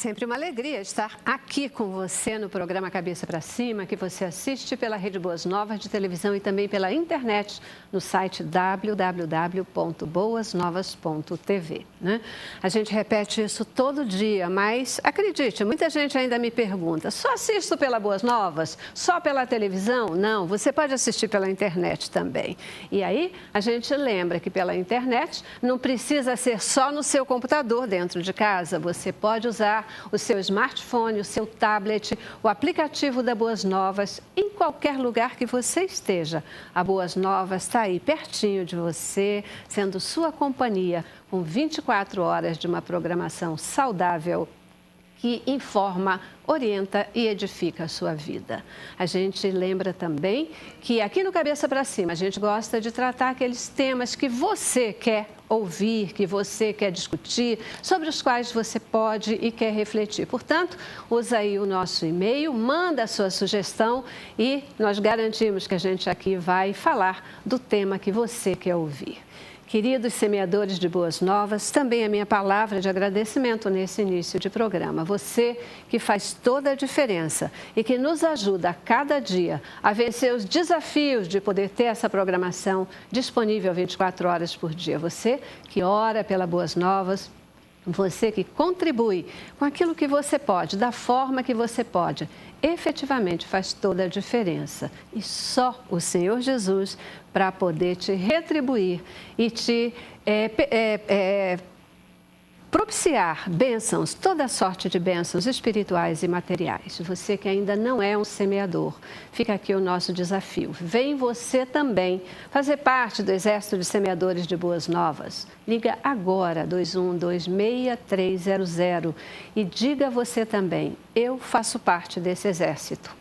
Sempre uma alegria estar aqui com você no programa Cabeça para Cima, que você assiste pela Rede Boas Novas de televisão e também pela internet no site www.boasnovas.tv. Né? A gente repete isso todo dia, mas acredite, muita gente ainda me pergunta, só assisto pela Boas Novas? Só pela televisão? Não, você pode assistir pela internet também. E aí a gente lembra que pela internet não precisa ser só no seu computador dentro de casa, você pode usar o seu smartphone, o seu tablet, o aplicativo da Boas Novas, em qualquer lugar que você esteja. A Boas Novas está aí pertinho de você, sendo sua companhia, com 24 horas de uma programação saudável que informa, orienta e edifica a sua vida. A gente lembra também que aqui no Cabeça para Cima a gente gosta de tratar aqueles temas que você quer ouvir, que você quer discutir, sobre os quais você pode e quer refletir. Portanto, usa aí o nosso e-mail, manda a sua sugestão e nós garantimos que a gente aqui vai falar do tema que você quer ouvir. Queridos semeadores de Boas Novas, também a minha palavra de agradecimento nesse início de programa. Você que faz toda a diferença e que nos ajuda a cada dia a vencer os desafios de poder ter essa programação disponível 24 horas por dia. Você que ora pela Boas Novas, você que contribui com aquilo que você pode, da forma que você pode, efetivamente faz toda a diferença. E só o Senhor Jesus para poder te retribuir e te propiciar bênçãos, toda sorte de bênçãos espirituais e materiais. Você que ainda não é um semeador, fica aqui o nosso desafio. Vem você também fazer parte do Exército de Semeadores de Boas Novas. Liga agora, 2126-300 e diga você também, eu faço parte desse exército.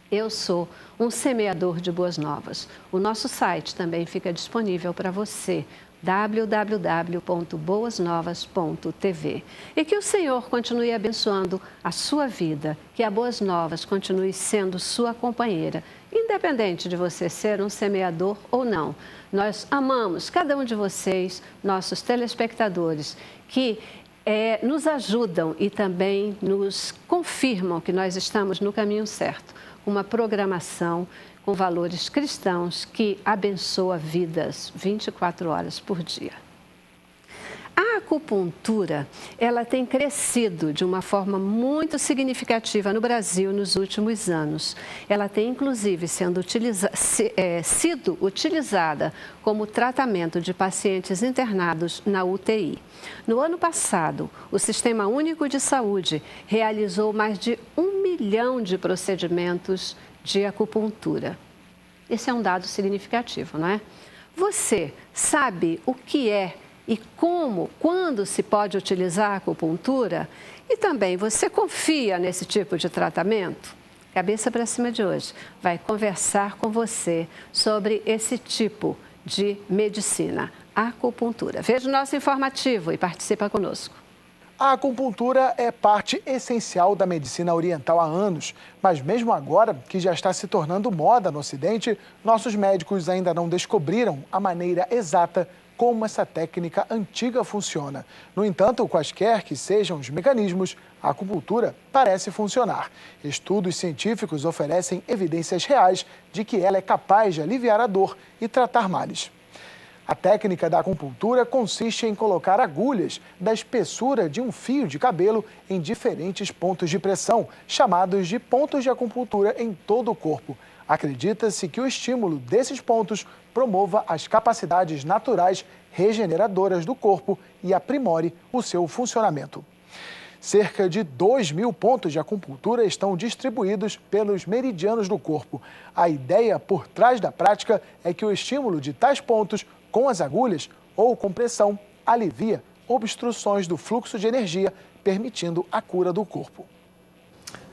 Eu sou um semeador de Boas Novas. O nosso site também fica disponível para você, www.boasnovas.tv. E que o Senhor continue abençoando a sua vida, que a Boas Novas continue sendo sua companheira, independente de você ser um semeador ou não. Nós amamos cada um de vocês, nossos telespectadores, que nos ajudam e também nos confirmam que nós estamos no caminho certo. Uma programação com valores cristãos que abençoa vidas 24 horas por dia. A acupuntura, ela tem crescido de uma forma muito significativa no Brasil nos últimos anos. Ela tem, inclusive, sido utilizada como tratamento de pacientes internados na UTI. No ano passado, o Sistema Único de Saúde realizou mais de 1 milhão de procedimentos de acupuntura. Esse é um dado significativo, não é? Você sabe o que é e como, quando se pode utilizar a acupuntura? E também, você confia nesse tipo de tratamento? Cabeça para Cima de hoje vai conversar com você sobre esse tipo de medicina, a acupuntura. Veja o nosso informativo e participa conosco. A acupuntura é parte essencial da medicina oriental há anos, mas mesmo agora, que já está se tornando moda no Ocidente, nossos médicos ainda não descobriram a maneira exata como essa técnica antiga funciona. No entanto, quaisquer que sejam os mecanismos, a acupuntura parece funcionar. Estudos científicos oferecem evidências reais de que ela é capaz de aliviar a dor e tratar males. A técnica da acupuntura consiste em colocar agulhas da espessura de um fio de cabelo em diferentes pontos de pressão, chamados de pontos de acupuntura em todo o corpo. Acredita-se que o estímulo desses pontos promova as capacidades naturais regeneradoras do corpo e aprimore o seu funcionamento. Cerca de 2.000 pontos de acupuntura estão distribuídos pelos meridianos do corpo. A ideia por trás da prática é que o estímulo de tais pontos com as agulhas ou com pressão alivia obstruções do fluxo de energia, permitindo a cura do corpo.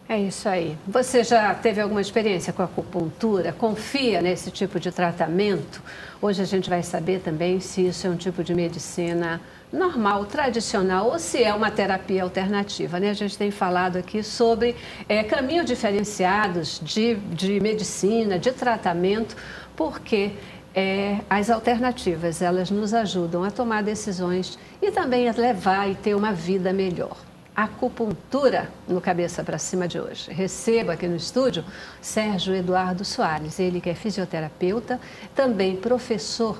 É isso aí. Você já teve alguma experiência com a acupuntura? Confia nesse tipo de tratamento? Hoje a gente vai saber também se isso é um tipo de medicina normal, tradicional, ou se é uma terapia alternativa, né? A gente tem falado aqui sobre caminhos diferenciados de medicina, de tratamento, porque as alternativas, elas nos ajudam a tomar decisões e também a levar e ter uma vida melhor. acupuntura no Cabeça para Cima de hoje. Recebo aqui no estúdio Sérgio Eduardo Soares, ele que é fisioterapeuta, também professor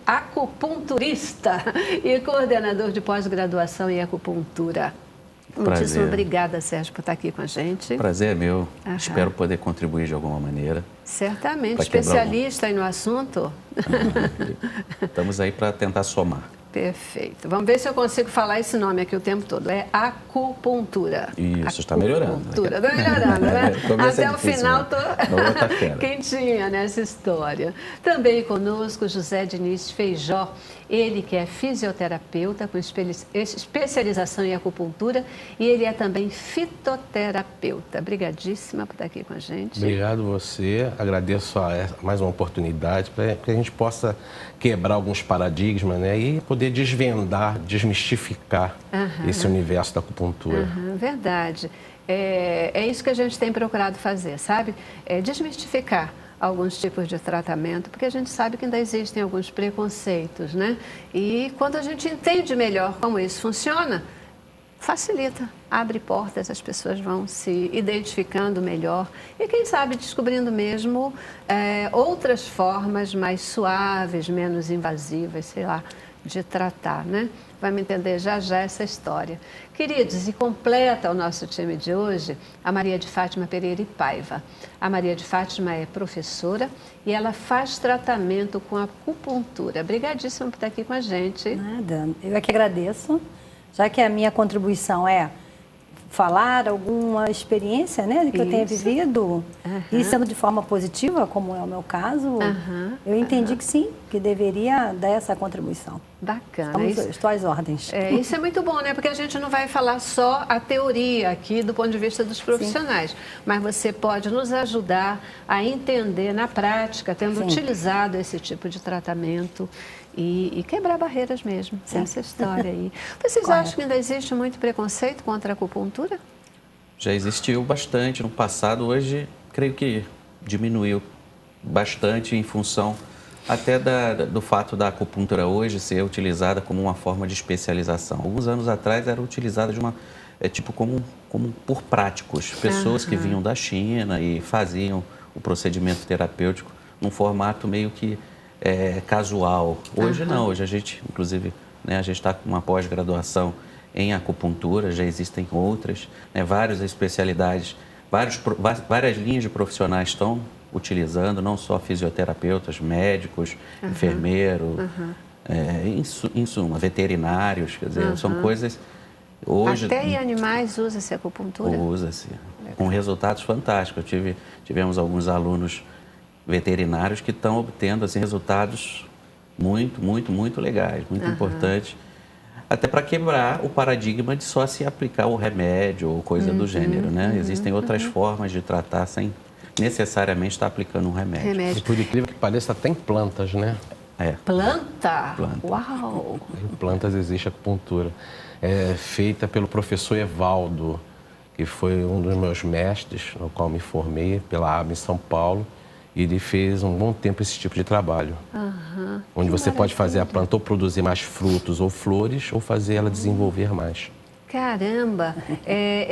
acupunturista e coordenador de pós-graduação em acupuntura. Muitíssimo obrigada, Sérgio, por estar aqui com a gente. Prazer é meu. Espero poder contribuir de alguma maneira. Certamente. Especialista aí no assunto. Estamos aí para tentar somar. Perfeito. Vamos ver se eu consigo falar esse nome aqui o tempo todo. É acupuntura. Isso, está melhorando. Está melhorando, né? Até o final estou quentinha nessa história. Também conosco José Diniz Feijó, ele que é fisioterapeuta com especialização em acupuntura e ele é também fitoterapeuta. Obrigadíssima por estar aqui com a gente. Obrigado você, agradeço mais uma oportunidade para que a gente possa quebrar alguns paradigmas, né, e poder desmistificar esse universo da acupuntura. Verdade. É isso que a gente tem procurado fazer, sabe? Desmistificar alguns tipos de tratamento, porque a gente sabe que ainda existem alguns preconceitos, né? E quando a gente entende melhor como isso funciona, facilita, abre portas, as pessoas vão se identificando melhor e, quem sabe, descobrindo mesmo outras formas mais suaves, menos invasivas, sei lá, de tratar, né? Vai me entender já já essa história. Queridos, e completa o nosso time de hoje a Maria de Fátima Pereira e Paiva. A Maria de Fátima é professora e ela faz tratamento com acupuntura. Obrigadíssima por estar aqui com a gente. Nada, eu é que agradeço, já que a minha contribuição é falar alguma experiência, né, que eu tenha vivido, e sendo de forma positiva, como é o meu caso, eu entendi que sim, que deveria dar essa contribuição. Bacana. Estou às ordens. Isso é muito bom, né? Porque a gente não vai falar só a teoria aqui do ponto de vista dos profissionais, mas você pode nos ajudar a entender na prática, tendo utilizado esse tipo de tratamento e quebrar barreiras mesmo, essa história aí. Vocês acham que ainda existe muito preconceito contra a acupuntura? Já existiu bastante no passado, hoje creio que diminuiu bastante em função até do fato da acupuntura hoje ser utilizada como uma forma de especialização. Alguns anos atrás era utilizada de como por práticos, pessoas que vinham da China e faziam o procedimento terapêutico num formato meio que casual. Hoje não, hoje a gente, inclusive, né, a gente está com uma pós-graduação em acupuntura, já existem outras, né, várias especialidades, várias linhas de profissionais estão utilizando, não só fisioterapeutas, médicos, enfermeiros, em suma, veterinários, quer dizer, são coisas... Hoje, até em animais usa-se acupuntura? Usa-se, com resultados fantásticos. Tivemos alguns alunos veterinários que estão obtendo assim, resultados muito legais, muito importantes, até para quebrar o paradigma de só se aplicar o remédio ou coisa do gênero, né? Existem outras formas de tratar sem necessariamente estar aplicando um remédio. E por incrível que pareça, tem plantas, né? Planta? Planta. Uau! Em plantas existe acupuntura. É feita pelo professor Evaldo, que foi um dos meus mestres, no qual me formei pela ABA em São Paulo. E ele fez um bom tempo esse tipo de trabalho, onde você pode fazer a planta ou produzir mais frutos ou flores, ou fazer ela desenvolver mais. Caramba!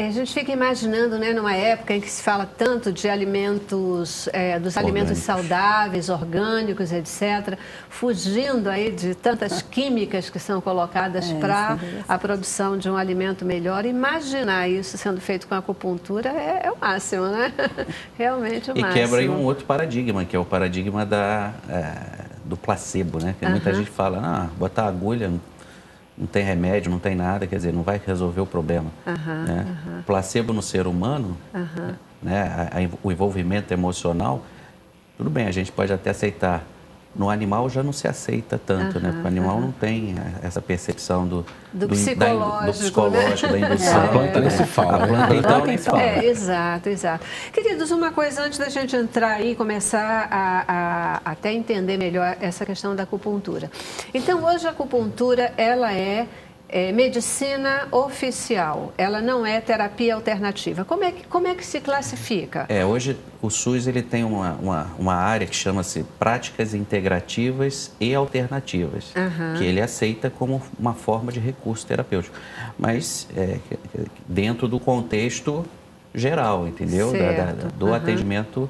A gente fica imaginando, né, numa época em que se fala tanto de alimentos, dos alimentos saudáveis, orgânicos, etc., fugindo aí de tantas químicas que são colocadas para a produção de um alimento melhor. Imaginar isso sendo feito com acupuntura é o máximo, né? Realmente o máximo. E quebra aí um outro paradigma, que é o paradigma do placebo, né? Que muita gente fala, botar agulha... Não tem remédio, não tem nada, quer dizer, não vai resolver o problema. Né? O placebo no ser humano, né, o envolvimento emocional, tudo bem, a gente pode até aceitar. No animal já não se aceita tanto, né? Porque o animal não tem essa percepção do psicológico, da indução. A planta nem se fala. A planta então nem se fala. Exato. Queridos, uma coisa antes da gente entrar aí e começar a até entender melhor essa questão da acupuntura. Então, hoje a acupuntura, ela é medicina oficial, ela não é terapia alternativa. Como é que se classifica? Hoje o SUS ele tem uma área que chama-se práticas integrativas e alternativas, que ele aceita como uma forma de recurso terapêutico, mas dentro do contexto geral, entendeu? Do atendimento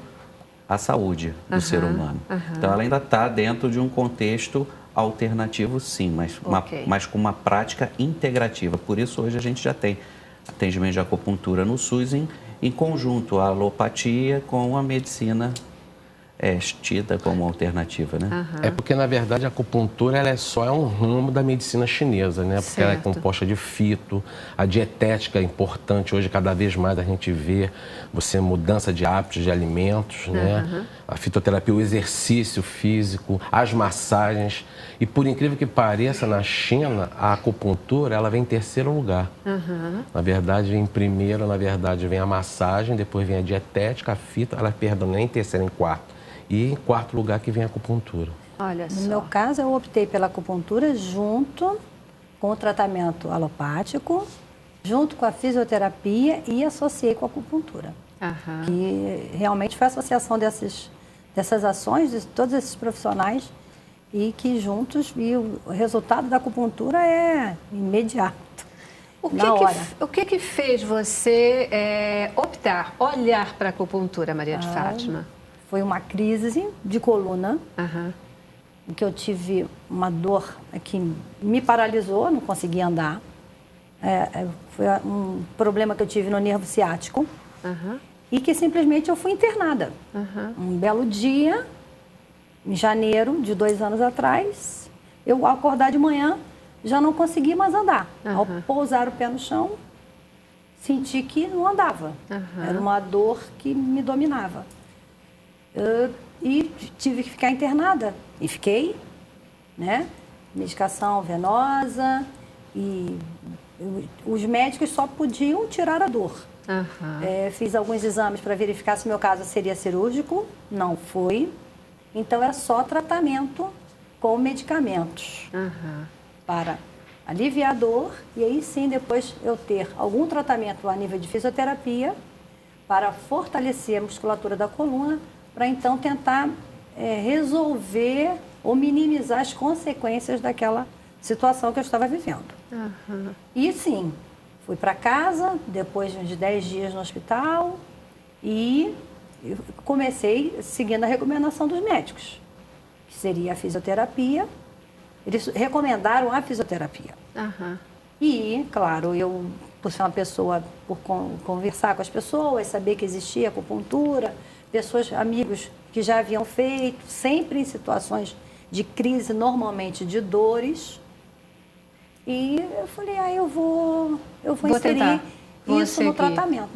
à saúde do ser humano. Então, ela ainda está dentro de um contexto alternativo, sim, mas com uma prática integrativa. Por isso, hoje a gente já tem atendimento de acupuntura no SUS em conjunto, a alopatia com a medicina tida como alternativa, né? É porque, na verdade, a acupuntura ela é um ramo da medicina chinesa, né? Porque ela é composta de fito, a dietética é importante. Hoje, cada vez mais, a gente vê mudança de hábitos de alimentos, né? A fitoterapia, o exercício físico, as massagens. E, por incrível que pareça, na China, a acupuntura ela vem em terceiro lugar. Na verdade, vem em primeiro, vem a massagem, depois vem a dietética, a fito, nem em terceiro, em quarto. E em quarto lugar que vem a acupuntura. Olha só. No meu caso, eu optei pela acupuntura junto com o tratamento alopático, junto com a fisioterapia e associei com a acupuntura. Que realmente foi a associação dessas ações de todos esses profissionais e que juntos, e o resultado da acupuntura é imediato. O que fez você olhar para a acupuntura, Maria de Fátima? Foi uma crise de coluna, em que eu tive uma dor que me paralisou, não conseguia andar. Foi um problema que eu tive no nervo ciático e que simplesmente eu fui internada. Um belo dia, em janeiro de 2 anos atrás, eu ao acordar de manhã já não conseguia mais andar. Ao pousar o pé no chão, senti que não andava. Era uma dor que me dominava. E tive que ficar internada. E fiquei, né? Medicação venosa e os médicos só podiam tirar a dor. Fiz alguns exames para verificar se o meu caso seria cirúrgico. Não foi. Então, era só tratamento com medicamentos para aliviar a dor e aí sim, depois eu ter algum tratamento a nível de fisioterapia para fortalecer a musculatura da coluna, para então tentar resolver ou minimizar as consequências daquela situação que eu estava vivendo. E sim, fui para casa, depois de uns 10 dias no hospital, e eu comecei seguindo a recomendação dos médicos, que seria a fisioterapia. Eles recomendaram a fisioterapia. E, claro, eu, por ser uma pessoa, por conversar com as pessoas, saber que existia acupuntura, amigos que já haviam feito, sempre em situações de crise, normalmente de dores. E eu falei, eu vou inserir isso no tratamento.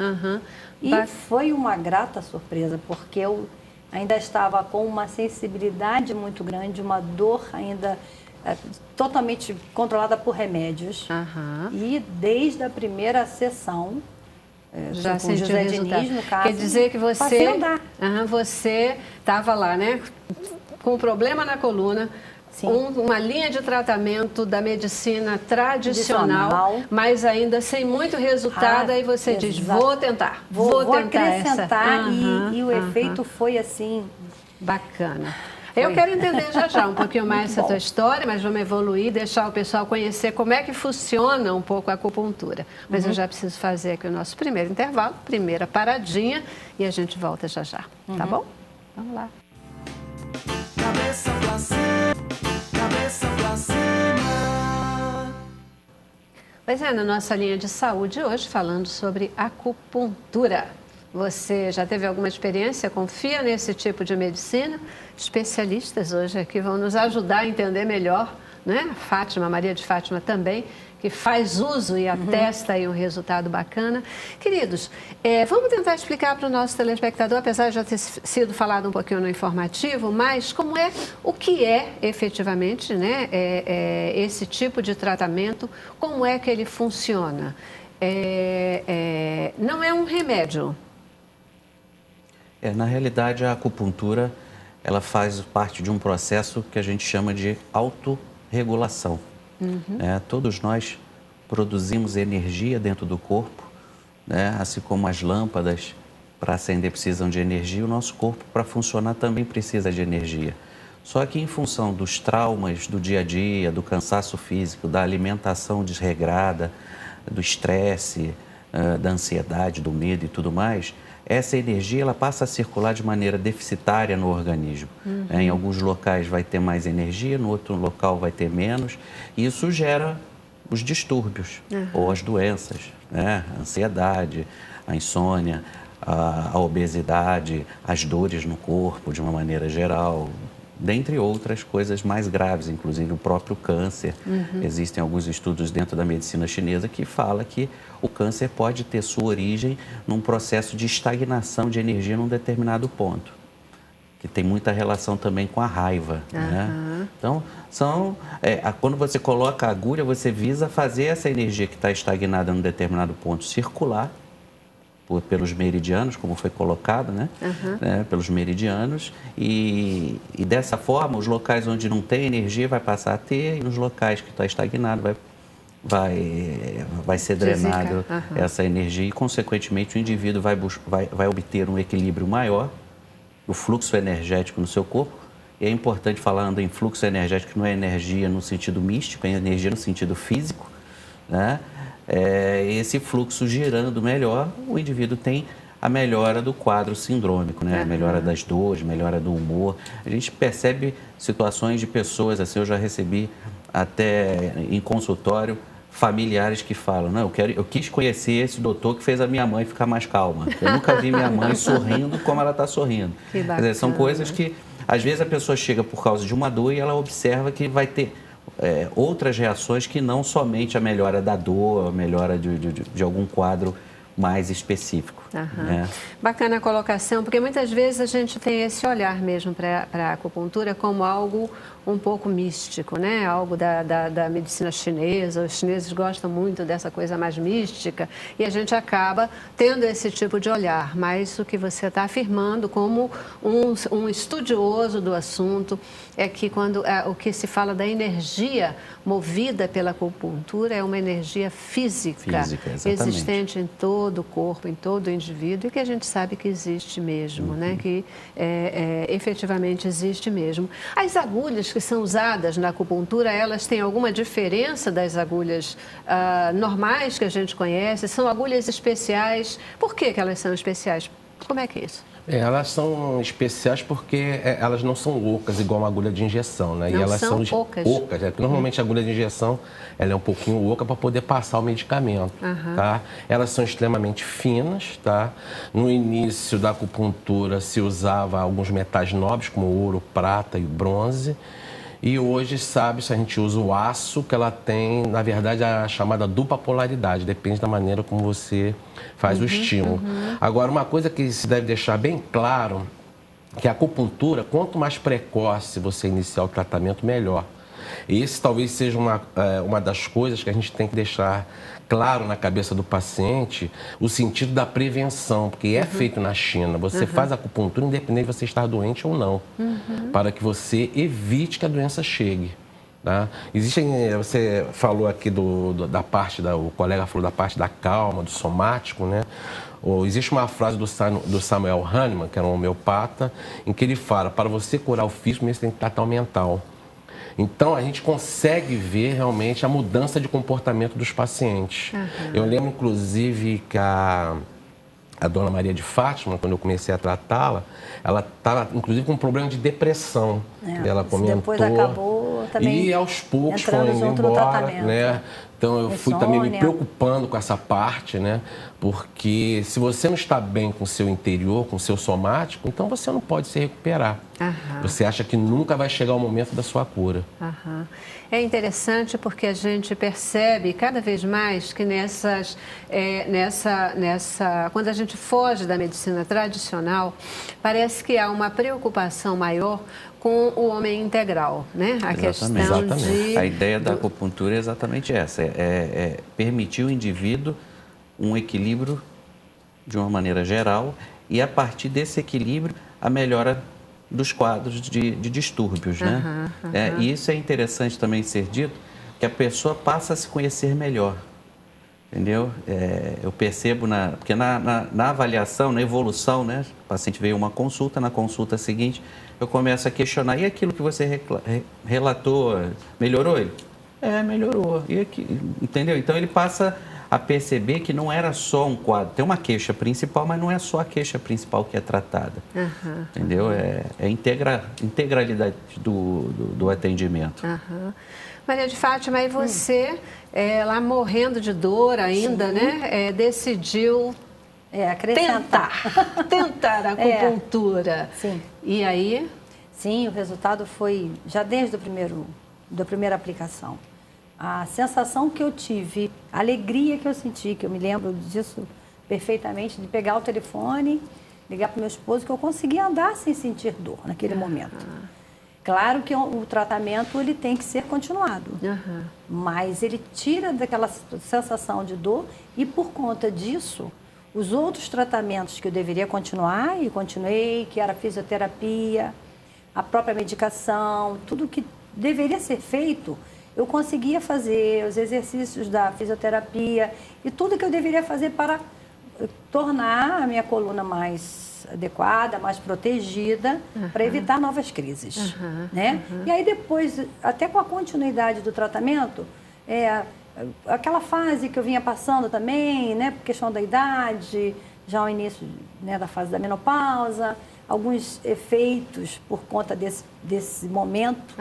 E foi uma grata surpresa, porque eu ainda estava com uma sensibilidade muito grande, uma dor ainda totalmente controlada por remédios. E desde a primeira sessão, já com José Diniz, no caso, quer dizer que passei a andar. Você estava lá, né, com problema na coluna, uma linha de tratamento da medicina tradicional, mas ainda sem muito resultado, aí você diz, vou tentar, vou tentar acrescentar e o efeito foi assim... Bacana. Eu quero entender já um pouquinho mais essa tua história, mas vamos evoluir, deixar o pessoal conhecer como é que funciona um pouco a acupuntura. Mas eu já preciso fazer aqui o nosso primeiro intervalo, primeira paradinha, e a gente volta já, tá bom? Vamos lá. Cabeça pra cima, cabeça pra cima. Pois é, na nossa linha de saúde hoje, falando sobre acupuntura. Você já teve alguma experiência? Confia nesse tipo de medicina? Especialistas hoje aqui vão nos ajudar a entender melhor, né? Fátima, Maria de Fátima também, que faz uso e atesta aí um resultado bacana. Queridos, vamos tentar explicar para o nosso telespectador, apesar de já ter sido falado um pouquinho no informativo, mas o que é efetivamente, né, esse tipo de tratamento, como é que ele funciona? Não é um remédio. Na realidade, a acupuntura ela faz parte de um processo que a gente chama de autorregulação. Todos nós produzimos energia dentro do corpo, né? Assim como as lâmpadas para acender precisam de energia, o nosso corpo para funcionar também precisa de energia. Só que em função dos traumas do dia a dia, do cansaço físico, da alimentação desregrada, do estresse, da ansiedade, do medo e tudo mais, essa energia ela passa a circular de maneira deficitária no organismo. Em alguns locais vai ter mais energia, no outro local vai ter menos, e isso gera os distúrbios ou as doenças, né? A ansiedade, a insônia, a obesidade, as dores no corpo de uma maneira geral, dentre outras coisas mais graves, inclusive o próprio câncer. Existem alguns estudos dentro da medicina chinesa que falam que o câncer pode ter sua origem num processo de estagnação de energia num determinado ponto, que tem muita relação também com a raiva, né? Então, quando você coloca a agulha, você visa fazer essa energia que está estagnada num determinado ponto circular, pelos meridianos, como foi colocado, né? Pelos meridianos, e dessa forma, os locais onde não tem energia vai passar a ter, e nos locais que está estagnado vai ser drenado essa energia, e consequentemente o indivíduo vai obter um equilíbrio maior, o fluxo energético no seu corpo. E é importante, falando em fluxo energético, que não é energia no sentido místico, é energia no sentido físico, né? Esse fluxo girando melhor, o indivíduo tem a melhora do quadro sindrômico, né? A melhora das dores, melhora do humor. A gente percebe situações de pessoas, assim, eu já recebi até em consultório, familiares que falam, não, eu quis conhecer esse doutor que fez a minha mãe ficar mais calma. Eu nunca vi minha mãe sorrindo como ela está sorrindo. Que bacana. Quer dizer, são coisas que, às vezes, a pessoa chega por causa de uma dor e ela observa que vai ter outras reações que não somente a melhora da dor, a melhora de algum quadro mais específico. Né? Bacana a colocação, porque muitas vezes a gente tem esse olhar mesmo para a acupuntura como algo um pouco místico, né? Algo da medicina chinesa. Os chineses gostam muito dessa coisa mais mística e a gente acaba tendo esse tipo de olhar. Mas o que você está afirmando como um estudioso do assunto é que quando o que se fala da energia movida pela acupuntura é uma energia física existente em todo o corpo, em todo o indivíduo, e que a gente sabe que existe mesmo, né? Que efetivamente existe mesmo. As agulhas que são usadas na acupuntura, elas têm alguma diferença das agulhas normais que a gente conhece? São agulhas especiais? Por que elas são especiais? Como é que é isso? Elas são especiais porque elas não são ocas, igual uma agulha de injeção, né? Não, e elas são ocas. Porque normalmente a agulha de injeção ela é um pouquinho oca para poder passar o medicamento, tá? Elas são extremamente finas, tá? No início da acupuntura se usava alguns metais nobres, como ouro, prata e bronze. E hoje, sabe-se, a gente usa o aço, que ela tem, na verdade, a chamada dupla polaridade. Depende da maneira como você faz o estímulo. Agora, uma coisa que se deve deixar bem claro, que a acupuntura, quanto mais precoce você iniciar o tratamento, melhor. E esse talvez seja uma das coisas que a gente tem que deixar claro na cabeça do paciente, o sentido da prevenção, porque é feito na China. Você faz acupuntura independente de você estar doente ou não, para que você evite que a doença chegue. Tá? Você falou aqui da parte, o colega falou da parte da calma, do somático, né? Existe uma frase do Samuel Hahnemann, que era um homeopata, em que ele fala, para você curar o físico, você tem que tratar o mental. Então, a gente consegue ver realmente a mudança de comportamento dos pacientes. Eu lembro, inclusive, que a dona Maria de Fátima, quando eu comecei a tratá-la, ela estava, inclusive, com um problema de depressão. Ela comentou. Depois acabou também. E aos poucos foi indo embora, né? Então, eu fui também me preocupando com essa parte, né? Porque se você não está bem com o seu interior, com o seu somático, então você não pode se recuperar. Você acha que nunca vai chegar o momento da sua cura. É interessante porque a gente percebe cada vez mais que quando a gente foge da medicina tradicional, parece que há uma preocupação maior com o homem integral, né? A questão de... A ideia da acupuntura é exatamente essa, é permitir ao indivíduo um equilíbrio de uma maneira geral e, a partir desse equilíbrio, a melhora dos quadros de distúrbios, né? E isso é interessante também ser dito, que a pessoa passa a se conhecer melhor. entendeu? Eu percebo, porque na avaliação, na evolução, né? O paciente veio uma consulta, na consulta seguinte, eu começo a questionar, e aquilo que você relatou, melhorou ele? Melhorou. E aqui, entendeu? Então ele passa a perceber que não era só um quadro. Tem uma queixa principal, mas não é só a queixa principal que é tratada. Entendeu? É a integralidade do atendimento. Maria de Fátima, e você, lá morrendo de dor ainda, né? Decidiu tentar a acupuntura. Sim. E aí? Sim, o resultado foi já desde da primeira aplicação. A sensação que eu tive, a alegria que eu senti, que eu me lembro disso perfeitamente, de pegar o telefone, ligar para o meu esposo, que eu conseguia andar sem sentir dor naquele momento. Claro que o tratamento ele tem que ser continuado, mas ele tira daquela sensação de dor e por conta disso, os outros tratamentos que eu deveria continuar e continuei, que era a fisioterapia, a própria medicação, tudo que deveria ser feito, eu conseguia fazer os exercícios da fisioterapia e tudo que eu deveria fazer para tornar a minha coluna mais adequada, mais protegida, para evitar novas crises, né? E aí depois, até com a continuidade do tratamento, aquela fase que eu vinha passando também, né, por questão da idade, já o início, né, da fase da menopausa, alguns efeitos por conta desse momento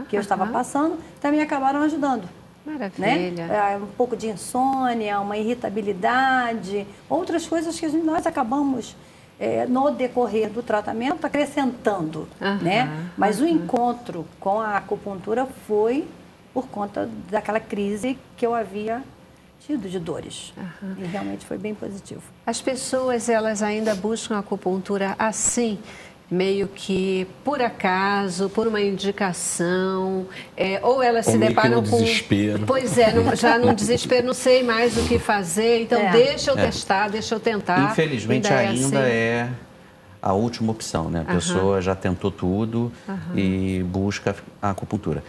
que eu estava passando, também acabaram ajudando. Maravilha. Né? Um pouco de insônia, uma irritabilidade, outras coisas que nós acabamos, no decorrer do tratamento, acrescentando. Né? Mas o encontro com a acupuntura foi por conta daquela crise que eu havia tido de dores. E realmente foi bem positivo. As pessoas, elas ainda buscam a acupuntura assim, meio que por acaso, por uma indicação, ou elas se deparam com... desespero. Pois já num desespero, não sei mais o que fazer, então deixa eu testar, deixa eu tentar. Infelizmente ainda é a última opção, né? A pessoa já tentou tudo e busca a acupuntura.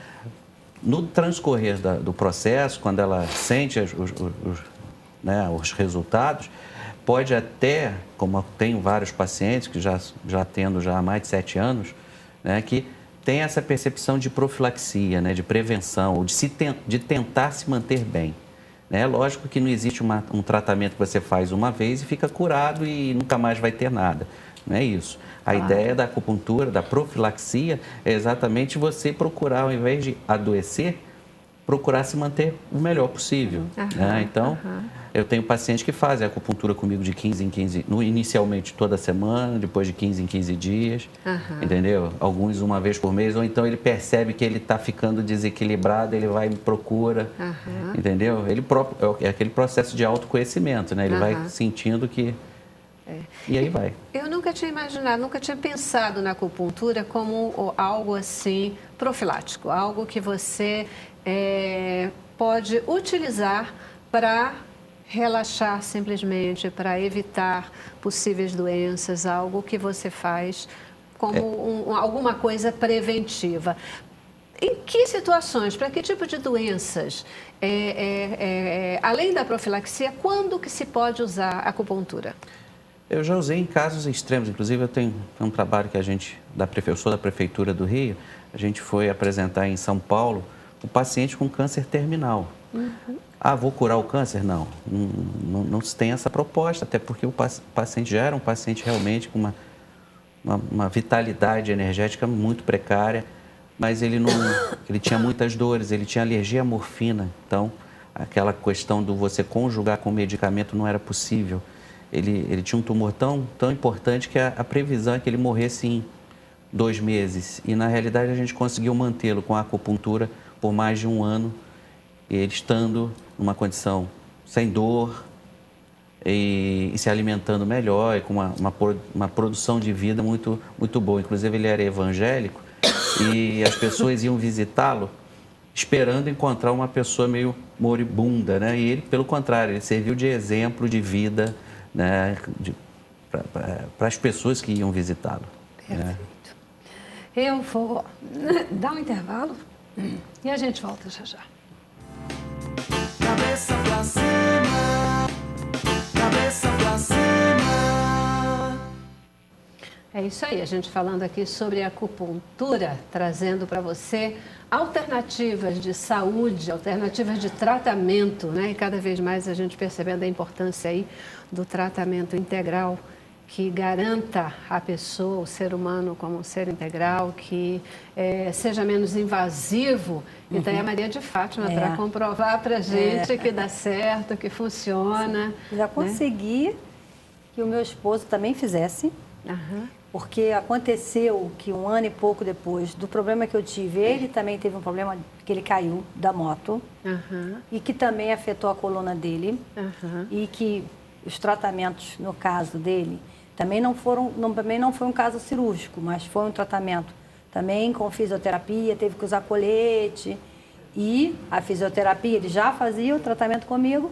No transcorrer do processo, quando ela sente os resultados, pode até, como eu tenho vários pacientes que já atendo há mais de 7 anos, né, que tem essa percepção de profilaxia, né, de prevenção, ou de tentar se manter bem. É lógico que não existe um tratamento que você faz uma vez e fica curado e nunca mais vai ter nada. Não é isso. A ideia da acupuntura, da profilaxia, é exatamente você procurar, ao invés de adoecer, procurar se manter o melhor possível. Né? Então, eu tenho pacientes que fazem acupuntura comigo de 15 em 15, inicialmente toda semana, depois de 15 em 15 dias, entendeu? Alguns uma vez por mês, ou então ele percebe que ele está ficando desequilibrado, ele vai e me procura, entendeu? Ele próprio, é aquele processo de autoconhecimento, né? Ele vai sentindo que... E aí vai. Eu nunca tinha imaginado, nunca tinha pensado na acupuntura como algo assim profilático, algo que você pode utilizar para relaxar simplesmente, para evitar possíveis doenças, algo que você faz como alguma coisa preventiva. Em que situações, para que tipo de doenças, além da profilaxia, quando que se pode usar a acupuntura? Eu já usei em casos extremos, inclusive eu tenho um trabalho que eu sou da Prefeitura do Rio, a gente foi apresentar em São Paulo um paciente com câncer terminal. Vou curar o câncer? Não se tem essa proposta, até porque o paciente já era um paciente realmente com uma vitalidade energética muito precária, mas ele tinha muitas dores, ele tinha alergia à morfina, então aquela questão do você conjugar com o medicamento não era possível. Ele tinha um tumor tão importante que a previsão é que ele morresse em 2 meses. E, na realidade, a gente conseguiu mantê-lo com a acupuntura por mais de 1 ano, ele estando numa condição sem dor e se alimentando melhor e com uma produção de vida muito, muito boa. Inclusive, ele era evangélico e as pessoas iam visitá-lo esperando encontrar uma pessoa meio moribunda, né? E ele, pelo contrário, ele serviu de exemplo de vida, né, para as pessoas que iam visitá-lo. Perfeito. Né? Eu vou dar um intervalo e a gente volta já já. cabeça pra cima, cabeça pra cima. É isso aí, a gente falando aqui sobre acupuntura, trazendo para você alternativas de saúde, alternativas de tratamento, né? E cada vez mais a gente percebendo a importância aí do tratamento integral, que garanta a pessoa, o ser humano como um ser integral, que seja menos invasivo. Então, é a Maria de Fátima para comprovar para a gente que dá certo, que funciona. Já consegui que o meu esposo também fizesse. Porque aconteceu que 1 ano e pouco depois do problema que eu tive, ele também teve um problema que ele caiu da moto e que também afetou a coluna dele e que os tratamentos, no caso dele, também não foi um caso cirúrgico, mas foi um tratamento também com fisioterapia, teve que usar colete e a fisioterapia, ele já fazia o tratamento comigo,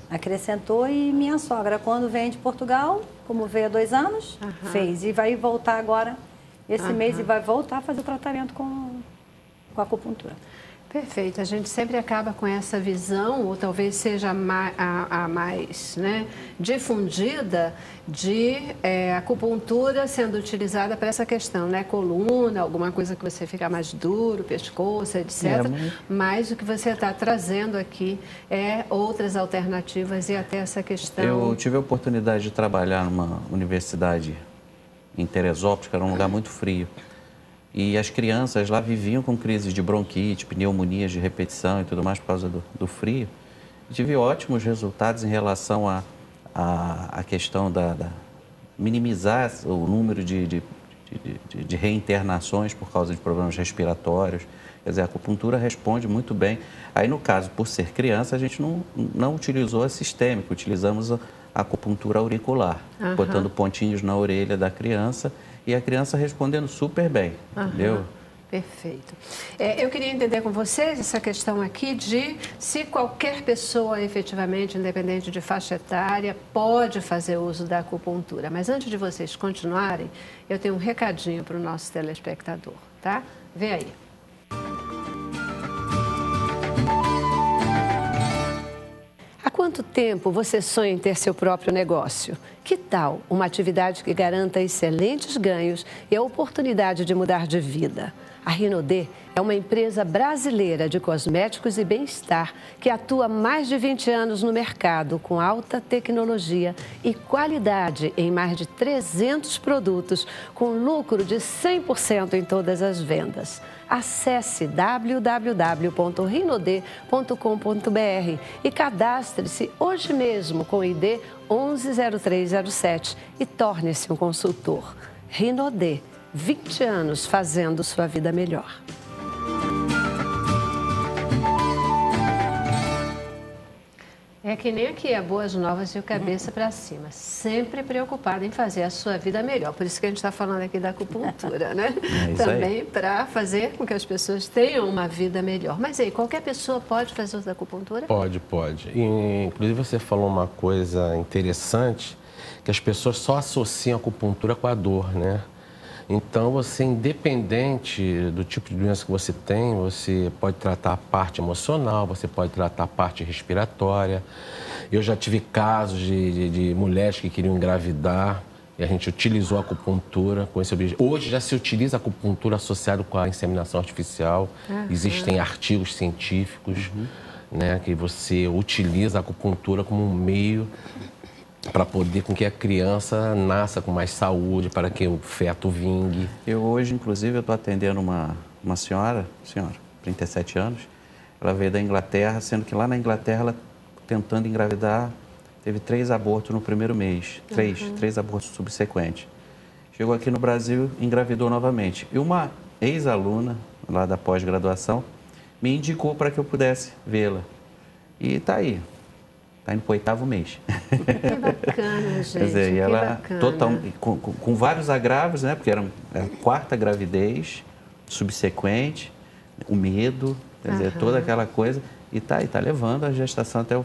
acrescentou e minha sogra, quando vem de Portugal, como veio há 2 anos, fez. E vai voltar agora, esse mês, e vai voltar a fazer o tratamento com acupuntura. Perfeito. A gente sempre acaba com essa visão, ou talvez seja a mais difundida, de acupuntura sendo utilizada para essa questão, né? Coluna, alguma coisa que você fica mais duro, pescoço, etc. Mas o que você está trazendo aqui é outras alternativas e até essa questão... Eu tive a oportunidade de trabalhar numa universidade em Teresópolis, que era um lugar muito frio. E as crianças lá viviam com crises de bronquite, pneumonias de repetição e tudo mais por causa do frio. E tive ótimos resultados em relação à questão da minimizar o número de reinternações por causa de problemas respiratórios. Quer dizer, a acupuntura responde muito bem. Aí, no caso, por ser criança, a gente não utilizou a sistêmica, utilizamos a acupuntura auricular, botando pontinhos na orelha da criança e a criança respondendo super bem, entendeu? Perfeito. Eu queria entender com vocês essa questão aqui de se qualquer pessoa, efetivamente, independente de faixa etária, pode fazer uso da acupuntura. Mas antes de vocês continuarem, eu tenho um recadinho para o nosso telespectador, tá? Vem aí. Há quanto tempo você sonha em ter seu próprio negócio? Que tal uma atividade que garanta excelentes ganhos e a oportunidade de mudar de vida? A Rinodê é uma empresa brasileira de cosméticos e bem-estar que atua há mais de 20 anos no mercado com alta tecnologia e qualidade em mais de 300 produtos, com lucro de 100% em todas as vendas. Acesse www.rinodê.com.br e cadastre-se hoje mesmo com o ID 110307 e torne-se um consultor. Rinodê, 20 anos fazendo sua vida melhor. É que nem aqui, a Boas Novas e o cabeça para cima, sempre preocupado em fazer a sua vida melhor. Por isso que a gente está falando aqui da acupuntura, né? Também para fazer com que as pessoas tenham uma vida melhor. Mas aí, qualquer pessoa pode fazer uso da acupuntura? Pode. E, inclusive, você falou uma coisa interessante, que as pessoas só associam a acupuntura com a dor, né? Então, você, independente do tipo de doença que você tem, você pode tratar a parte emocional, você pode tratar a parte respiratória. Eu já tive casos de mulheres que queriam engravidar e a gente utilizou a acupuntura com esse objetivo. Hoje já se utiliza a acupuntura associada com a inseminação artificial. Existem artigos científicos, né, que você utiliza a acupuntura como um meio para poder com que a criança nasça com mais saúde, para que o feto vingue. Eu hoje, inclusive, eu estou atendendo uma senhora, 37 anos, ela veio da Inglaterra, sendo que lá na Inglaterra, ela tentando engravidar, teve 3 abortos no primeiro mês, 3 abortos subsequentes. Chegou aqui no Brasil, engravidou novamente. E uma ex-aluna lá da pós-graduação me indicou para que eu pudesse vê-la. E está aí. Está indo para o 8º mês. Que bacana, gente. Quer dizer, e ela bacana. Com vários agravos, né? Porque era a 4ª gravidez subsequente, o medo, quer dizer, toda aquela coisa. E tá levando a gestação até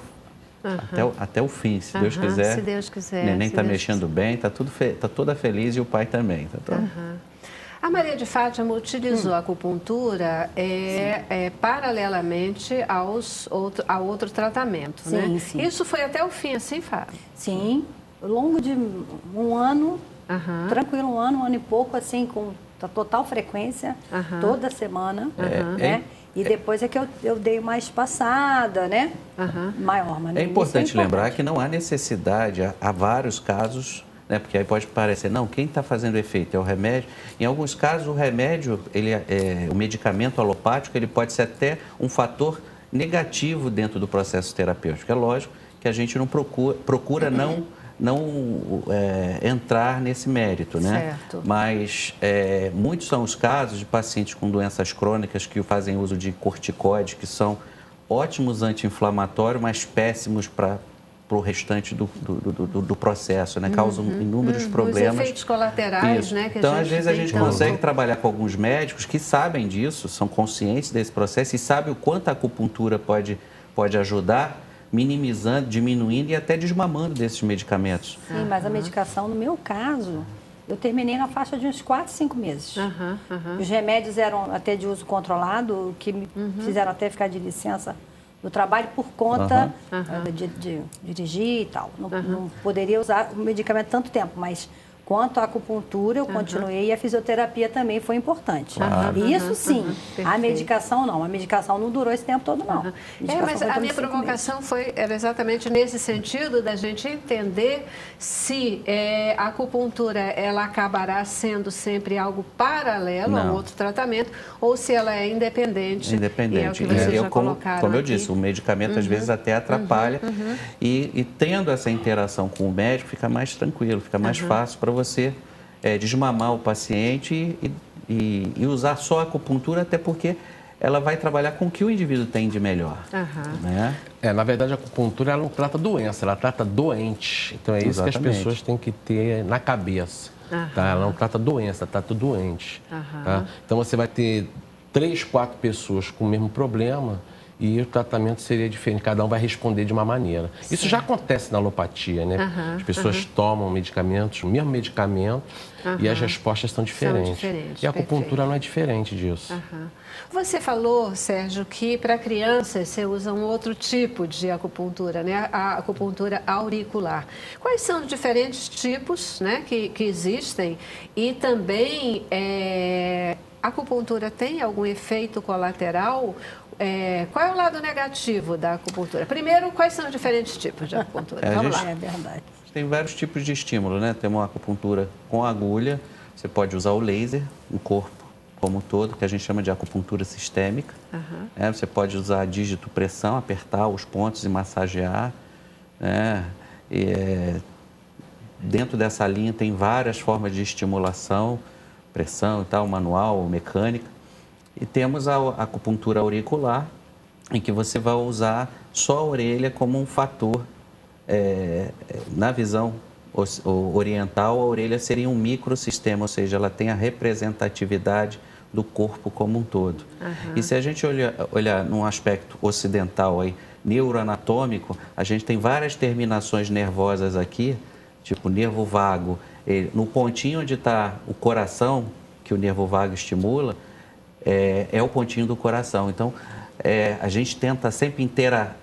o fim, se Deus quiser. Se Deus quiser. O neném está mexendo bem, está toda feliz e o pai também. A Maria de Fátima utilizou a acupuntura paralelamente a outro tratamento, Sim, né? sim. Isso foi até o fim, assim, Fábio? Sim, ao longo de um ano, Aham. tranquilo, um ano e pouco, assim, com total frequência, Aham. toda semana, né? E depois é que eu dei uma espaçada, né? Maior, mas no É início importante lembrar que não há necessidade, há vários casos, né, porque aí pode parecer, não, quem está fazendo efeito é o remédio. Em alguns casos, o remédio, o medicamento alopático, ele pode ser até um fator negativo dentro do processo terapêutico. É lógico que a gente não procura não entrar nesse mérito, né? Certo. Mas muitos são os casos de pacientes com doenças crônicas que fazem uso de corticoides, que são ótimos anti-inflamatórios, mas péssimos para o restante do processo, né? Causam inúmeros problemas. Os efeitos colaterais, Isso. né? Que Então, às vezes, a gente tem tanto. consegue trabalhar com alguns médicos que sabem disso, são conscientes desse processo e sabem o quanto a acupuntura pode ajudar, minimizando, diminuindo e até desmamando desses medicamentos. Sim, mas a medicação, no meu caso, eu terminei na faixa de uns 4, 5 meses. Os remédios eram até de uso controlado, que me fizeram até ficar de licença do trabalho por conta de dirigir e tal. Não poderia usar o medicamento tanto tempo, mas quanto à acupuntura, eu continuei e a fisioterapia também foi importante. Isso sim. A medicação não. A medicação não durou esse tempo todo, não. Mas a minha provocação era exatamente nesse sentido da gente entender se a acupuntura ela acabará sendo sempre algo paralelo a um outro tratamento ou se ela é independente. Independente. E é o que vocês já como colocaram eu aqui. disse, o medicamento às vezes até atrapalha e tendo essa interação com o médico fica mais tranquilo, fica mais fácil para você desmamar o paciente e usar só a acupuntura, até porque ela vai trabalhar com o que o indivíduo tem de melhor. Né? Na verdade, a acupuntura ela não trata doença, ela trata doente. Então, é isso que as pessoas têm que ter na cabeça. Tá? Ela não trata doença, ela trata doente. Tá? Então, você vai ter 3, 4 pessoas com o mesmo problema e o tratamento seria diferente, cada um vai responder de uma maneira. Isso já acontece na alopatia, né? As pessoas tomam medicamentos, o mesmo medicamento, e as respostas são diferentes. E a acupuntura não é diferente disso. Você falou, Sérgio, que para crianças você usa um outro tipo de acupuntura, né? A acupuntura auricular. Quais são os diferentes tipos, né, que existem? E também, a acupuntura tem algum efeito colateral? Qual é o lado negativo da acupuntura? Primeiro, quais são os diferentes tipos de acupuntura? Vamos lá. É verdade. Tem vários tipos de estímulo, né? Tem uma acupuntura com agulha, você pode usar o laser no corpo como um todo, que a gente chama de acupuntura sistêmica. Você pode usar dígito-pressão, apertar os pontos e massagear. Né? Dentro dessa linha tem várias formas de estimulação, pressão e tal, manual, mecânica. E temos a acupuntura auricular, em que você vai usar só a orelha como um fator. Na visão oriental, a orelha seria um microsistema, ou seja, ela tem a representatividade do corpo como um todo. E se a gente olhar num aspecto ocidental, aí, neuroanatômico, a gente tem várias terminações nervosas aqui, tipo nervo vago. No pontinho onde está o coração, que o nervo vago estimula, é o pontinho do coração. Então, a gente tenta sempre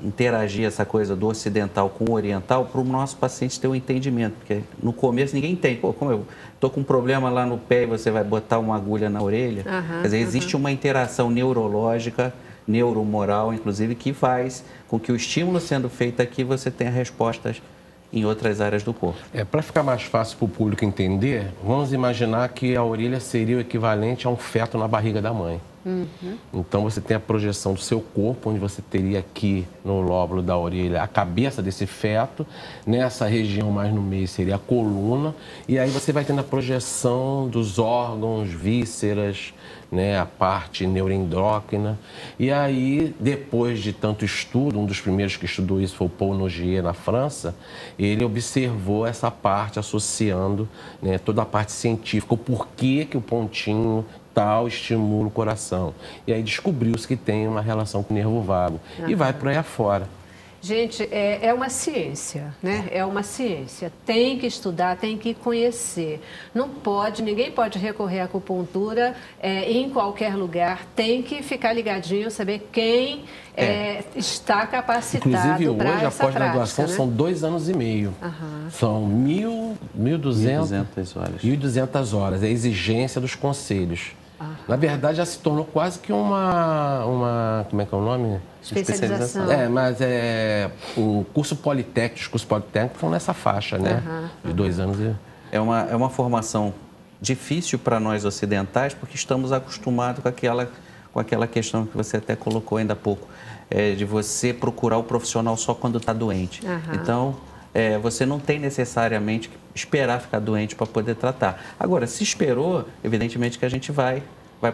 interagir essa coisa do ocidental com o oriental para o nosso paciente ter um entendimento, porque no começo ninguém entende. Pô, como eu estou com um problema lá no pé e você vai botar uma agulha na orelha? Quer dizer, existe uma interação neurológica, neuromoral, inclusive, que faz com que o estímulo sendo feito aqui você tenha respostas em outras áreas do corpo. Para ficar mais fácil para o público entender, vamos imaginar que a orelha seria o equivalente a um feto na barriga da mãe. Então, você tem a projeção do seu corpo, onde você teria aqui no lóbulo da orelha a cabeça desse feto, nessa região mais no meio seria a coluna, e aí você vai tendo a projeção dos órgãos, vísceras, né, a parte neuroendócrina. E aí, depois de tanto estudo, um dos primeiros que estudou isso foi o Paul Nogier, na França, ele observou essa parte associando, né, toda a parte científica, o porquê que o pontinho tal estimula o coração. E aí descobriu-se que tem uma relação com o nervo vago. E vai por aí afora. Gente, é uma ciência, né? É uma ciência. Tem que estudar, tem que conhecer. Não pode, ninguém pode recorrer à acupuntura em qualquer lugar. Tem que ficar ligadinho, saber quem está capacitado para essa prática. Inclusive, hoje a pós-graduação, né? São 2 anos e meio. São 1.200 horas. É a exigência dos conselhos. Na verdade, já se tornou quase que uma como é que é o nome? Especialização. Mas o curso politécnico, os cursos politécnicos estão nessa faixa, né? De 2 anos e... É uma formação difícil para nós ocidentais, porque estamos acostumados com aquela questão que você até colocou ainda há pouco, de você procurar o profissional só quando está doente. Então, você não tem necessariamente que esperar ficar doente para poder tratar. Agora, se esperou, evidentemente que a gente vai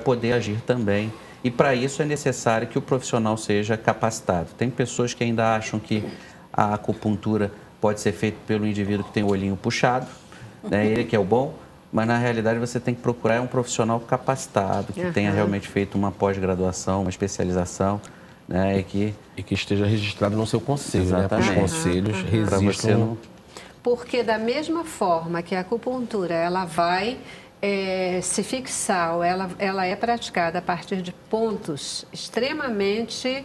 poder agir também. E para isso é necessário que o profissional seja capacitado. Tem pessoas que ainda acham que a acupuntura pode ser feita pelo indivíduo que tem o olhinho puxado, né? Ele que é o bom, mas na realidade você tem que procurar um profissional capacitado, que tenha realmente feito uma pós-graduação, uma especialização, né? E que esteja registrado no seu conselho. Exatamente. Né? Os conselhos resistem. Porque da mesma forma que a acupuntura ela vai se fixar, ou ela é praticada a partir de pontos extremamente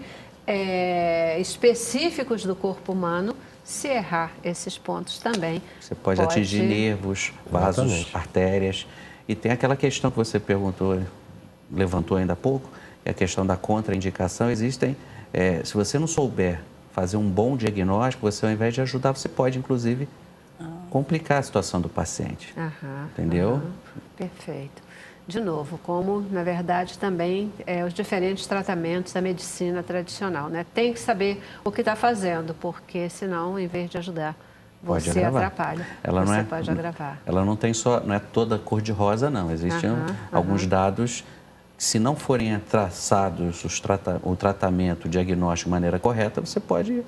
específicos do corpo humano, se errar esses pontos também. Você pode atingir nervos, vasos, artérias. E tem aquela questão que você levantou ainda há pouco, é a questão da contraindicação. Existem, se você não souber fazer um bom diagnóstico, você ao invés de ajudar, você pode inclusive complicar a situação do paciente. Entendeu? Perfeito. De novo, como na verdade também os diferentes tratamentos da medicina tradicional, né? Tem que saber o que está fazendo, porque senão, em vez de ajudar, você atrapalha. Você pode agravar. Ela não é toda cor de rosa, não. Existem alguns dados que, se não forem traçados o tratamento, o diagnóstico de maneira correta, você pode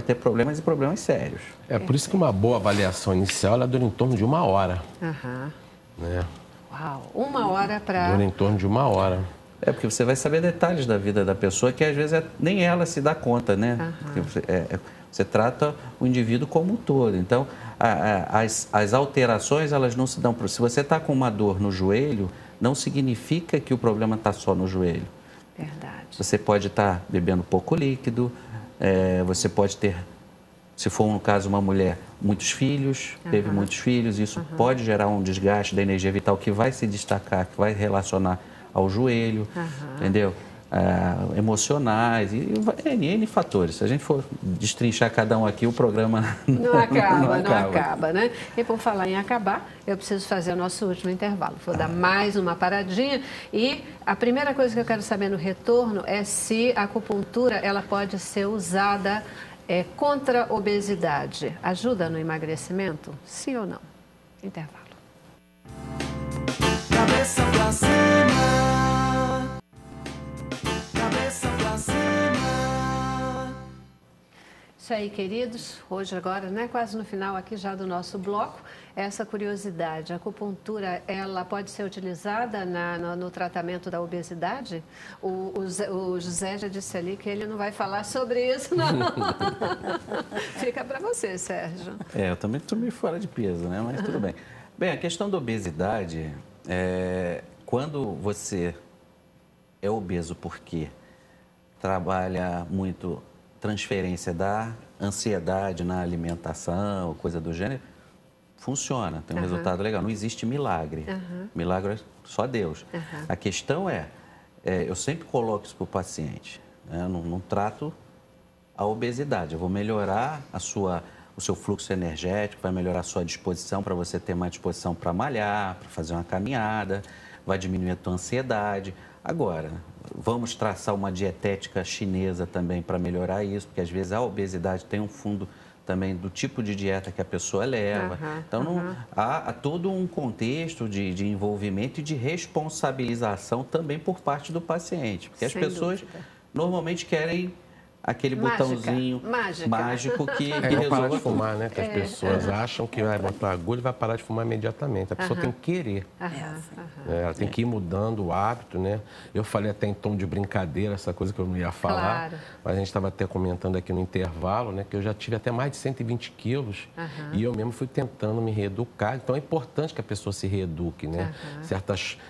ter problemas e problemas sérios. Por isso que uma boa avaliação inicial, ela dura em torno de 1 hora. Né? Uau, 1 hora para... Dura em torno de 1 hora. Porque você vai saber detalhes da vida da pessoa que às vezes nem ela se dá conta, né? Você trata o indivíduo como um todo. Então, as alterações, elas não se dão... Se você está com uma dor no joelho, não significa que o problema está só no joelho. Verdade. Você pode estar bebendo pouco líquido, você pode ter, se for no caso uma mulher, muitos filhos, teve muitos filhos, isso pode gerar um desgaste da energia vital que vai se destacar, que vai relacionar ao joelho, entendeu? Emocionais, e N fatores. Se a gente for destrinchar cada um aqui, o programa não acaba, né? E por falar em acabar, eu preciso fazer o nosso último intervalo. Vou dar mais uma paradinha e a primeira coisa que eu quero saber no retorno é se a acupuntura ela pode ser usada contra a obesidade. Ajuda no emagrecimento? Sim ou não? Intervalo. Cabeça pra cima. Isso aí, queridos. Hoje agora, né, quase no final aqui já do nosso bloco, essa curiosidade. A acupuntura, ela pode ser utilizada no tratamento da obesidade? O José já disse ali que ele não vai falar sobre isso, não. Fica para você, Sérgio. Eu também estou meio fora de peso, né? Mas tudo bem. Bem, a questão da obesidade, quando você é obeso porque trabalha muito transferência da ansiedade na alimentação, coisa do gênero, funciona, tem um resultado legal. Não existe milagre. Milagre é só Deus. A questão eu sempre coloco isso para o paciente, né? Não trato a obesidade. Eu vou melhorar o seu fluxo energético, vai melhorar a sua disposição para você ter mais disposição para malhar, para fazer uma caminhada, vai diminuir a tua ansiedade. Agora, vamos traçar uma dietética chinesa também para melhorar isso, porque às vezes a obesidade tem um fundo também do tipo de dieta que a pessoa leva. Então, há todo um contexto de envolvimento e de responsabilização também por parte do paciente. Porque as pessoas normalmente querem aquele Mágica. botãozinho mágico que Igual parar resolve de fumar, né? Que as pessoas acham que vai botar agulha e vai parar de fumar imediatamente. A pessoa tem que querer. Né? Ela tem que ir mudando o hábito, né? Eu falei até em tom de brincadeira, essa coisa que eu não ia falar. Claro. Mas a gente estava até comentando aqui no intervalo, né? Que eu já tive até mais de 120 quilos. E eu mesmo fui tentando me reeducar. Então é importante que a pessoa se reeduque, né?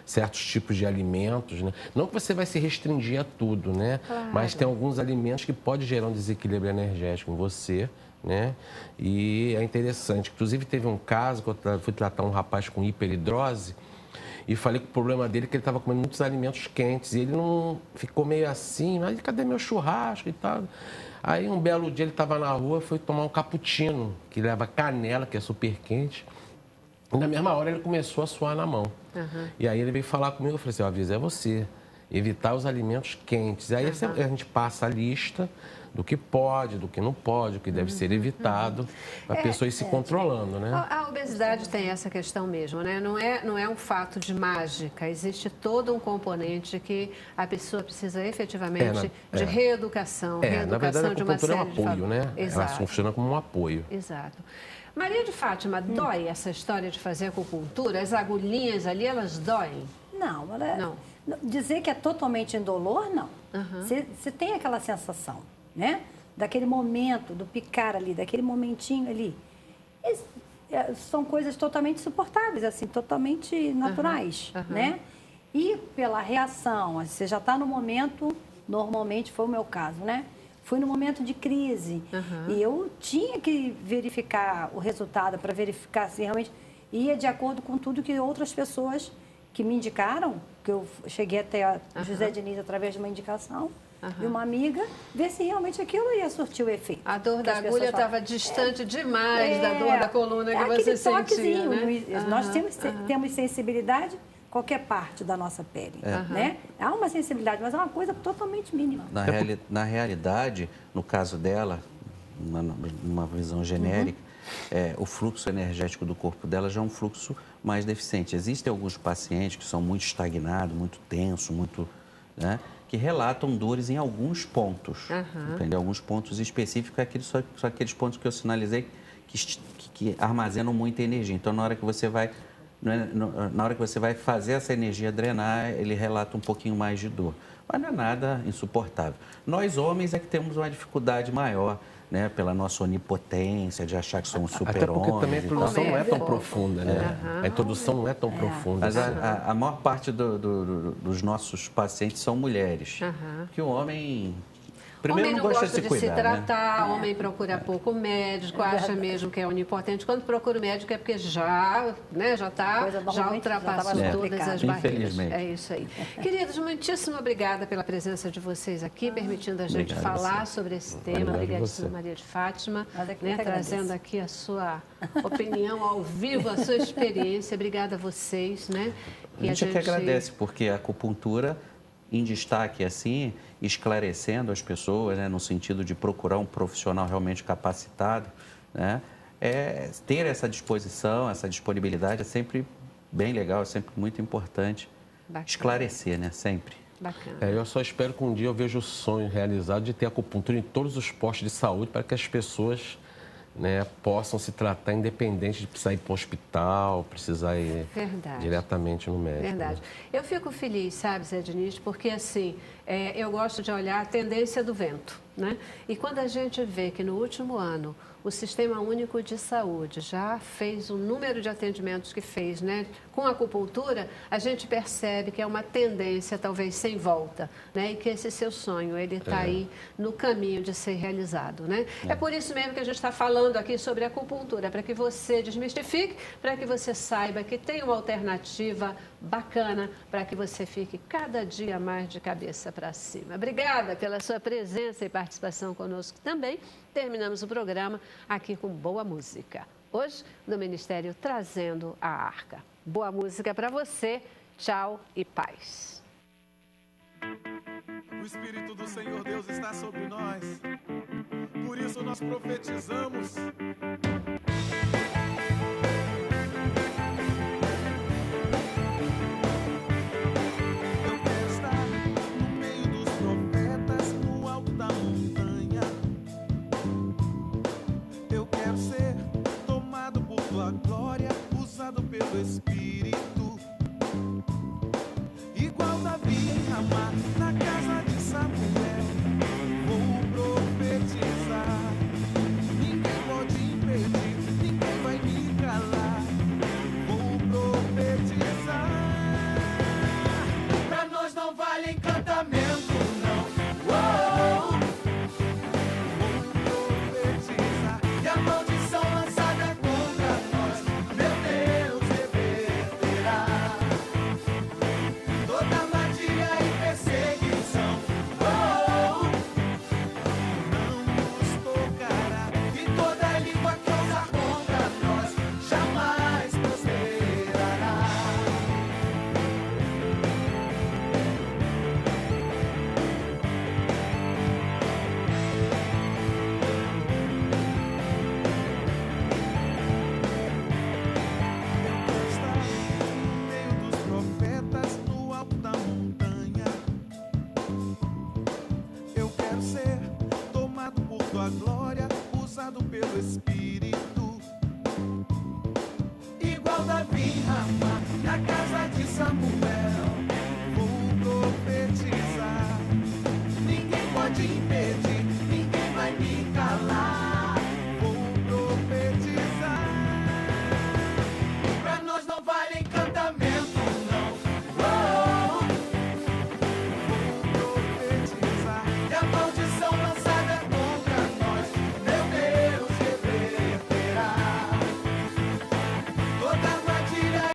Certos tipos de alimentos, né? Não que você vai se restringir a tudo, né? Mas tem alguns alimentos que pode gerar um desequilíbrio energético em você, né? E é interessante. Inclusive, teve um caso que eu fui tratar um rapaz com hiperidrose e falei que o problema dele é que ele estava comendo muitos alimentos quentes e ele não ficou meio assim, mas cadê meu churrasco e tal? Aí, um belo dia, ele estava na rua, foi tomar um cappuccino, que leva canela, que é super quente. E na mesma hora, ele começou a suar na mão. E aí, ele veio falar comigo, eu falei assim, ó, avisa, é você. Evitar os alimentos quentes. Aí a gente passa a lista do que pode, do que não pode, o que deve ser evitado, para a pessoa ir se controlando, né? A obesidade tem essa questão mesmo, né? Não é um fato de mágica, existe todo um componente que a pessoa precisa efetivamente de reeducação, na verdade, a de uma acupuntura é um série de apoio, né? Exato. Ela funciona como um apoio. Exato. Maria de Fátima, dói essa história de fazer acupuntura? As agulhinhas ali, elas doem? Não, Não. Dizer que é totalmente indolor, não. Você tem aquela sensação, né? Daquele momento, do picar ali, daquele momentinho ali. São coisas totalmente suportáveis, assim, totalmente naturais, né? E pela reação, você já está no momento, normalmente foi o meu caso, né? Fui no momento de crise e eu tinha que verificar o resultado para verificar se realmente ia de acordo com tudo que outras pessoas que me indicaram, que eu cheguei até a José Diniz através de uma indicação de uma amiga, ver se realmente aquilo ia surtir o efeito. A dor da agulha estava distante demais da dor da coluna que você sentia, né? Nós temos sensibilidade em qualquer parte da nossa pele, né? Há uma sensibilidade, mas é uma coisa totalmente mínima. Na realidade, no caso dela, numa visão genérica, o fluxo energético do corpo dela já é um fluxo mais deficiente. Existem alguns pacientes que são muito estagnados, muito tensos, né, que relatam dores em alguns pontos, entendeu? Alguns pontos específicos, só aqueles pontos que eu sinalizei que armazenam muita energia. Então, na hora que você vai fazer essa energia drenar, ele relata um pouquinho mais de dor. Mas não é nada insuportável. Nós, homens, é que temos uma dificuldade maior, né, pela nossa onipotência, de achar que somos super-homens. Até porque também a introdução não é tão profunda, né? A introdução não é tão profunda. Mas a maior parte dos nossos pacientes são mulheres. Que o homem... Primeiro, homem não gosta de se cuidar, se tratar, né? homem procura pouco médico, acha mesmo que é onipotente. Quando procura o médico é porque já ultrapassou todas as barreiras. É isso aí. Queridos, muitíssimo obrigada pela presença de vocês aqui, permitindo a gente falar sobre esse tema. Obrigadíssima, Maria de Fátima, trazendo aqui a sua opinião ao vivo, a sua experiência. Obrigada a vocês, né? A gente que agradece, porque a acupuntura em destaque assim, esclarecendo as pessoas, né, no sentido de procurar um profissional realmente capacitado, né, ter essa disposição, essa disponibilidade é sempre bem legal, é sempre muito importante. Bacana. Esclarecer, né, sempre. Bacana. Eu só espero que um dia eu veja o sonho realizado de ter acupuntura em todos os postos de saúde para que as pessoas, né, possam se tratar independente de precisar ir para o hospital, precisar ir diretamente no médico. Verdade. Né? Eu fico feliz, sabe, Zé Diniz, porque assim, eu gosto de olhar a tendência do vento, né? E quando a gente vê que no último ano o Sistema Único de Saúde já fez o número de atendimentos que fez, né? Com a acupuntura, a gente percebe que é uma tendência talvez sem volta, né? E que esse seu sonho, ele está aí no caminho de ser realizado, né? É por isso mesmo que a gente está falando aqui sobre a acupuntura, para que você desmistifique, para que você saiba que tem uma alternativa bacana para que você fique cada dia mais de cabeça para cima. Obrigada pela sua presença e participação conosco também. Terminamos o programa aqui com boa música. Hoje, no Ministério Trazendo a Arca. Boa música para você. Tchau e paz. O Espírito do Senhor Deus está sobre nós. Por isso nós profetizamos. Eu quero estar no meio dos profetas, no alto da montanha. sua glória, usado pelo Espírito. Igual Davi e Ramá, na casa de Samuel.